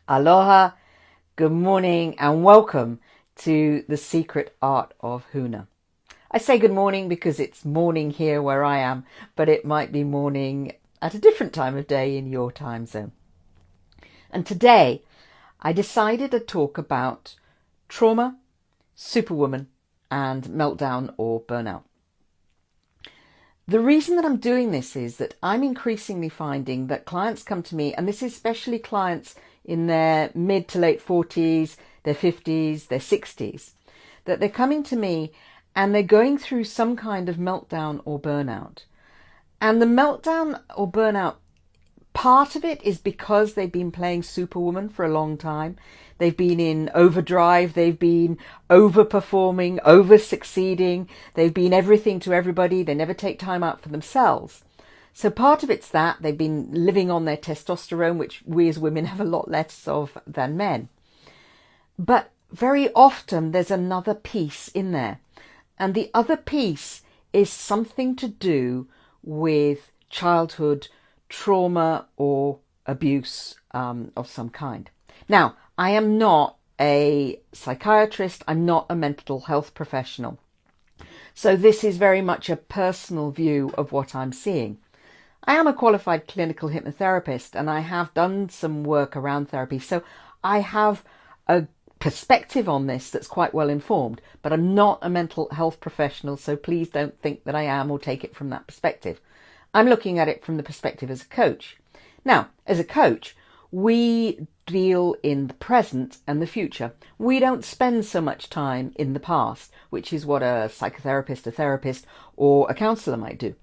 Aloha, good morning and welcome to The Secret Art of Huna. I say good morning because it's morning here where I am, but it might be morning at a different time of day in your time zone. And today I decided to talk about trauma, superwoman and meltdown or burnout. The reason that I'm doing this is that I'm increasingly finding that clients come to me, and this is especially clients in their mid to late 40s, their 50s, their 60s, that they're coming to me and they're going through some kind of meltdown or burnout. And the meltdown or burnout, part of it is because they've been playing superwoman for a long time. They've been in overdrive, they've been overperforming, over-succeeding, they've been everything to everybody, they never take time out for themselves. So part of it's that they've been living on their testosterone, which we as women have a lot less of than men. But very often there's another piece in there. And the other piece is something to do with childhood trauma or abuse of some kind. Now, I am not a psychiatrist, I'm not a mental health professional. So this is very much a personal view of what I'm seeing. I am a qualified clinical hypnotherapist and I have done some work around therapy. So I have a perspective on this that's quite well informed, but I'm not a mental health professional. So please don't think that I am or take it from that perspective. I'm looking at it from the perspective as a coach. Now, as a coach, we deal in the present and the future. We don't spend so much time in the past, which is what a psychotherapist, a therapist, or a counsellor might do.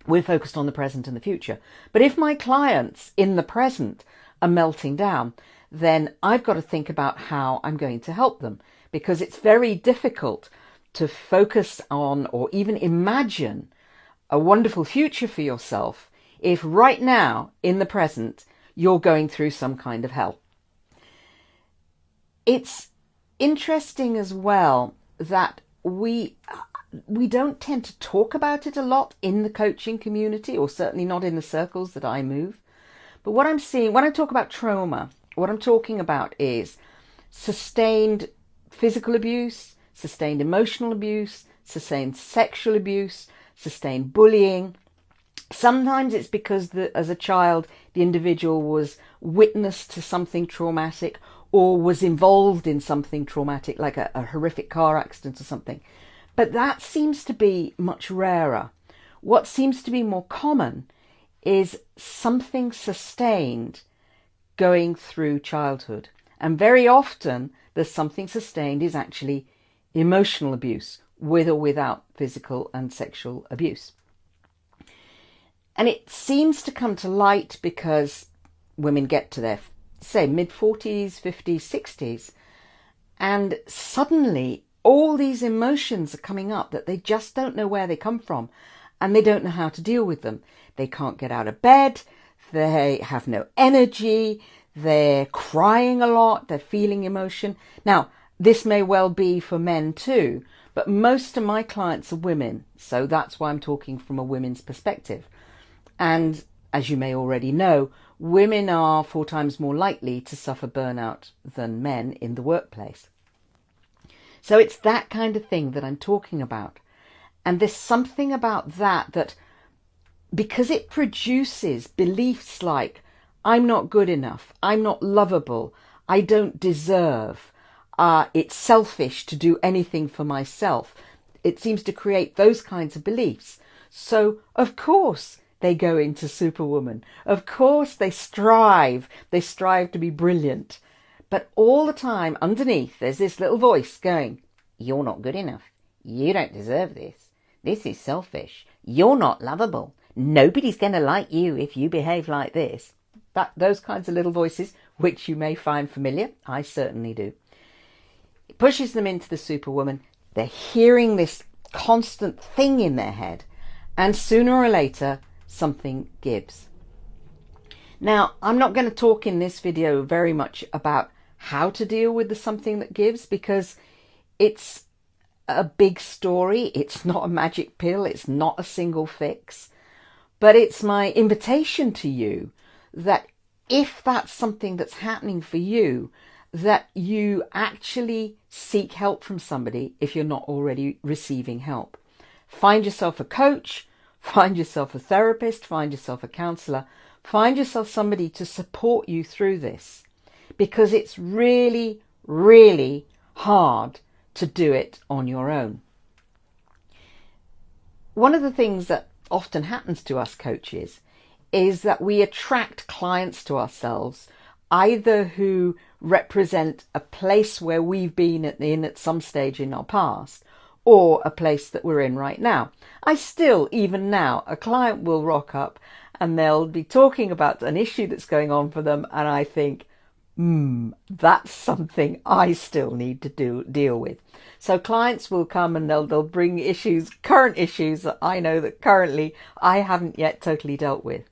We're focused on the present and the future. But if my clients in the present are melting down, then I've got to think about how I'm going to help them, because it's very difficult to focus on or even imagine a wonderful future for yourself if right now in the present you're going through some kind of hell. It's interesting as well that we don't tend to talk about it a lot in the coaching community, or certainly not in the circles that I move. But what I'm seeing when I talk about trauma, what I'm talking about is sustained physical abuse, sustained emotional abuse, sustained sexual abuse, sustained bullying. Sometimes it's because as a child, the individual was witness to something traumatic or was involved in something traumatic, like a horrific car accident or something. But that seems to be much rarer. What seems to be more common is something sustained going through childhood. And very often the something sustained is actually emotional abuse, with or without physical and sexual abuse. And it seems to come to light because women get to their, say, mid-40s, 50s, 60s, and suddenly all these emotions are coming up that they just don't know where they come from, and they don't know how to deal with them. They can't get out of bed, they have no energy, they're crying a lot, they're feeling emotion. Now, this may well be for men too, but most of my clients are women, so that's why I'm talking from a women's perspective. And as you may already know, women are 4 times more likely to suffer burnout than men in the workplace. So it's that kind of thing that I'm talking about. And there's something about that because it produces beliefs like, I'm not good enough, I'm not lovable, I don't deserve, it's selfish to do anything for myself. It seems to create those kinds of beliefs. So, of course, they go into superwoman. Of course, they strive to be brilliant. But all the time underneath, there's this little voice going, you're not good enough. You don't deserve this. This is selfish. You're not lovable. Nobody's going to like you if you behave like this. Those kinds of little voices, which you may find familiar, I certainly do. It pushes them into the superwoman. They're hearing this constant thing in their head, and sooner or later, something gives. Now, I'm not going to talk in this video very much about how to deal with the something that gives, because it's a big story. It's not a magic pill. It's not a single fix. But it's my invitation to you that if that's something that's happening for you, that you actually seek help from somebody if you're not already receiving help. Find yourself a coach, find yourself a therapist, find yourself a counsellor, find yourself somebody to support you through this, because it's really, really hard to do it on your own. One of the things that often happens to us coaches is that we attract clients to ourselves, either who represent a place where we've been at some stage in our past, or a place that we're in right now. I still, even now, a client will rock up and they'll be talking about an issue that's going on for them, and I think, that's something I still need to deal with. So clients will come and they'll bring current issues that I know that currently I haven't yet totally dealt with.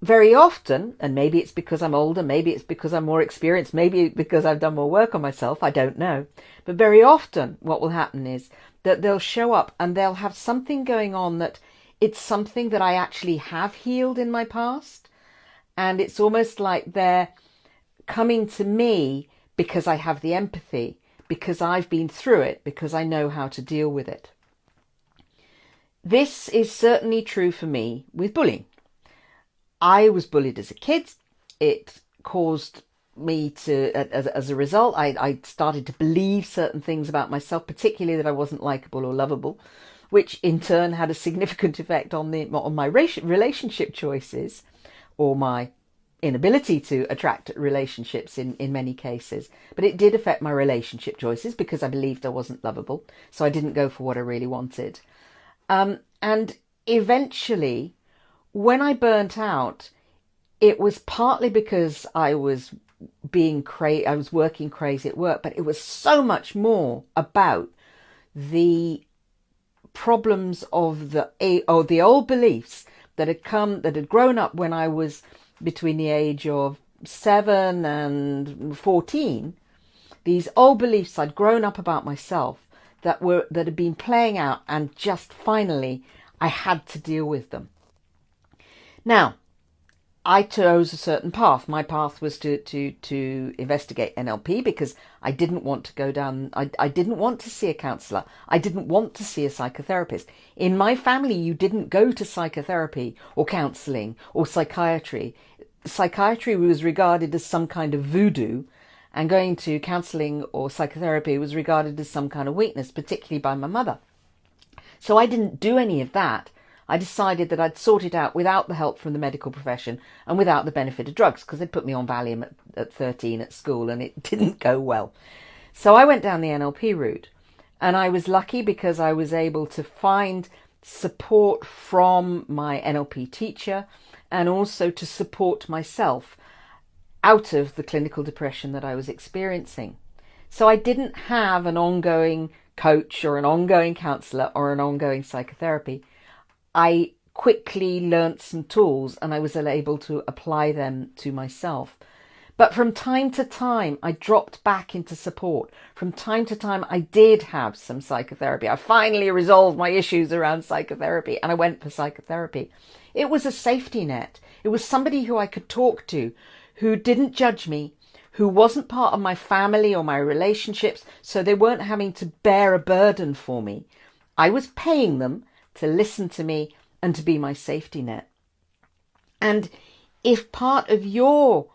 Very often, and maybe it's because I'm older, maybe it's because I'm more experienced, maybe because I've done more work on myself, I don't know. But very often what will happen is that they'll show up and they'll have something going on that it's something that I actually have healed in my past. And it's almost like they're coming to me because I have the empathy, because I've been through it, because I know how to deal with it. This is certainly true for me with bullying. I was bullied as a kid. It caused me to, as a result, I started to believe certain things about myself, particularly that I wasn't likable or lovable, which in turn had a significant effect on my relationship choices, or my inability to attract relationships in many cases. But it did affect my relationship choices because I believed I wasn't lovable, so I didn't go for what I really wanted. And eventually, when I burnt out, it was partly because I was working crazy at work, but it was so much more about the problems of the old beliefs that had grown up when I was between the age of 7 and 14. These old beliefs I'd grown up about myself that had been playing out, and just finally I had to deal with them. Now, I chose a certain path. My path was to investigate NLP, because I didn't want to go down, I didn't want to see a counsellor. I didn't want to see a psychotherapist. In my family, you didn't go to psychotherapy or counselling or psychiatry. Psychiatry was regarded as some kind of voodoo, and going to counselling or psychotherapy was regarded as some kind of weakness, particularly by my mother. So I didn't do any of that. I decided that I'd sort it out without the help from the medical profession and without the benefit of drugs, because they put me on Valium at 13 at school and it didn't go well. So I went down the NLP route, and I was lucky because I was able to find support from my NLP teacher, and also to support myself out of the clinical depression that I was experiencing. So I didn't have an ongoing coach or an ongoing counsellor or an ongoing psychotherapy. I quickly learnt some tools and I was able to apply them to myself. But from time to time, I dropped back into support. From time to time, I did have some psychotherapy. I finally resolved my issues around psychotherapy and I went for psychotherapy. It was a safety net. It was somebody who I could talk to, who didn't judge me, who wasn't part of my family or my relationships, so they weren't having to bear a burden for me. I was paying them to listen to me and to be my safety net. And if part of your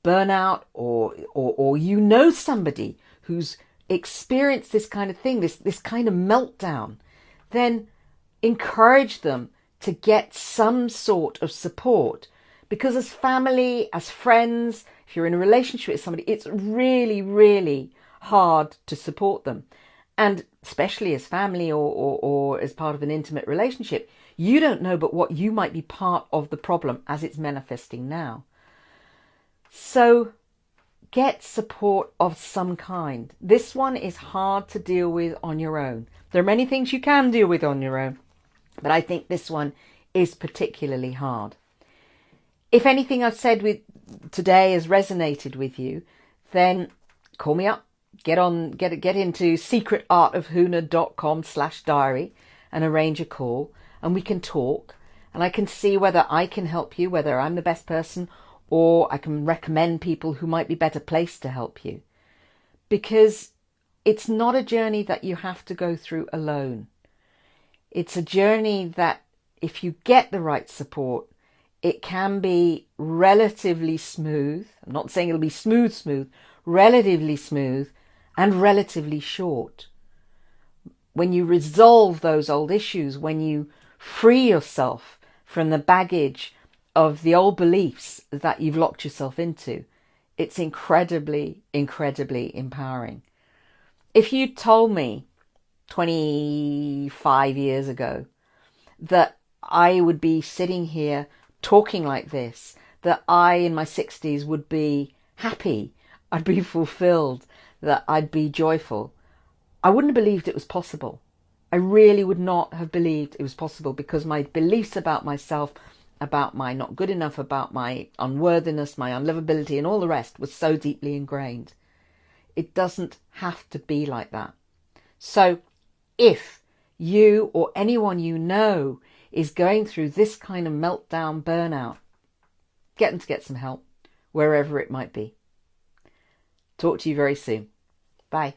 burnout or you know somebody who's experienced this kind of thing, this kind of meltdown, then encourage them to get some sort of support. Because as family, as friends, if you're in a relationship with somebody, it's really, really hard to support them. And especially as family or as part of an intimate relationship, you don't know but what you might be part of the problem as it's manifesting now. So get support of some kind. This one is hard to deal with on your own. There are many things you can deal with on your own, but I think this one is particularly hard. If anything I've said today has resonated with you, then call me up. Get into secretartofhuna.com/diary and arrange a call, and we can talk, and I can see whether I can help you, whether I'm the best person, or I can recommend people who might be better placed to help you. Because it's not a journey that you have to go through alone. It's a journey that if you get the right support, it can be relatively smooth. I'm not saying it'll be smooth, relatively smooth and relatively short. When you resolve those old issues, when you free yourself from the baggage of the old beliefs that you've locked yourself into, it's incredibly, incredibly empowering. If you told me 25 years ago that I would be sitting here talking like this, that I in my 60s would be happy, I'd be fulfilled, that I'd be joyful, I wouldn't have believed it was possible. I really would not have believed it was possible, because my beliefs about myself, about my not good enough, about my unworthiness, my unlivability and all the rest was so deeply ingrained. It doesn't have to be like that. So if you or anyone you know is going through this kind of meltdown, burnout, get them to get some help, wherever it might be. Talk to you very soon. Bye.